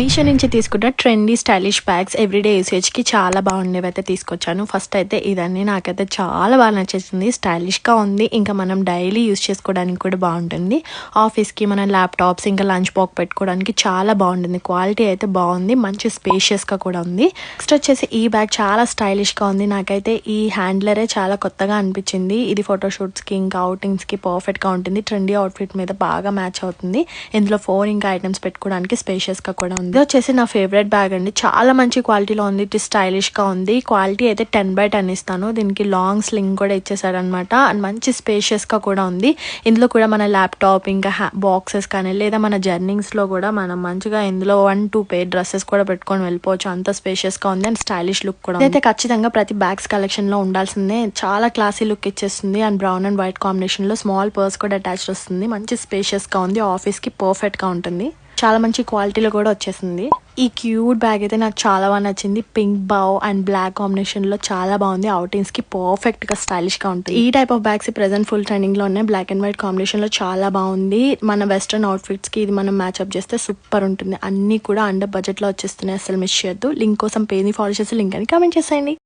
మీషో నుంచి తీసుకున్న trendy stylish bags everyday యూసేజ్కి చాలా బాగుండేవి అయితే తీసుకొచ్చాను. ఫస్ట్ అయితే ఇదన్నీ నాకైతే చాలా బాగా నచ్చేసింది. స్టైలిష్గా ఉంది, ఇంకా మనం డైలీ యూస్ చేసుకోవడానికి కూడా బాగుంటుంది. ఆఫీస్కి మన ల్యాప్టాప్స్ ఇంకా లంచ్ బాక్స్ పెట్టుకోవడానికి చాలా బాగుంటుంది. క్వాలిటీ అయితే బాగుంది, మంచి స్పేషియస్గా కూడా ఉంది. నెక్స్ట్ వచ్చేసి ఈ బ్యాగ్ చాలా స్టైలిష్గా ఉంది. నాకైతే ఈ హ్యాండ్లరే చాలా కొత్తగా అనిపించింది. ఇది ఫోటోషూట్స్కి ఇంకా అవుటింగ్స్కి పర్ఫెక్ట్గా ఉంటుంది. ట్రెండీ అవుట్ఫిట్ మీద బాగా మ్యాచ్ అవుతుంది. ఇందులో 4 ఇంకా ఐటమ్స్ పెట్టుకోవడానికి స్పేషియస్గా కూడా ఉంది. ఇది వచ్చేసి నా ఫేవరెట్ బ్యాగ్ అండి. చాలా మంచి క్వాలిటీలో ఉంది. ఇట్ స్టైలిష్ గా ఉంది. క్వాలిటీ అయితే 10/10 ఇస్తాను. దీనికి లాంగ్ స్లింగ్ కూడా ఇచ్చేసారనమాట. అండ్ మంచి స్పేషియస్ గా కూడా ఉంది. ఇందులో కూడా మన ల్యాప్టాప్ ఇంకా బాక్సెస్ కానీ లేదా మన జర్నీస్ లో కూడా మనం మంచిగా ఇందులో 1-2 పేర్ డ్రెస్సెస్ కూడా పెట్టుకొని వెళ్ళిపోవచ్చు. అంత స్పేషియస్ గా ఉంది అండ్ స్టైలిష్ లుక్ కూడా అయితే ఖచ్చితంగా ప్రతి బ్యాగ్స్ కలెక్షన్ లో ఉండాల్సిందే. చాలా క్లాసీ లుక్ ఇచ్చేస్తుంది. And brown and white combination లో స్మాల్ పర్స్ కూడా అటాచ్ వస్తుంది. మంచి స్పేషియస్ గా ఉంది. ఆఫీస్ కి పర్ఫెక్ట్ గా ఉంటుంది. చాలా మంచి క్వాలిటీలో కూడా వచ్చేసింది. ఈ క్యూట్ బ్యాగ్ అయితే నాకు చాలా బాగా నచ్చింది. Pink bow and black combination లో చాలా బాగుంది. అవుటింగ్స్ కి పర్ఫెక్ట్ గా స్టైలిష్ గా ఉంటుంది. ఈ type of bags present full trending లో ఉన్నాయి. బ్లాక్ అండ్ వైట్ కాంబినేషన్ లో చాలా బాగుంది. మన వెస్ట్రన్ అవుట్ఫిట్స్ కి ఇది మనం మ్యాచ్అప్ చేస్తే సూపర్ ఉంటుంది. అన్ని కూడా అండర్ బడ్జెట్ లో వచ్చేస్తున్నాయి. అసలు మిస్ చేయొద్దు. లింక్ కోసం పేజ్ ని ఫాలో చేసి లింక్ అని కామెంట్ చేసేయండి.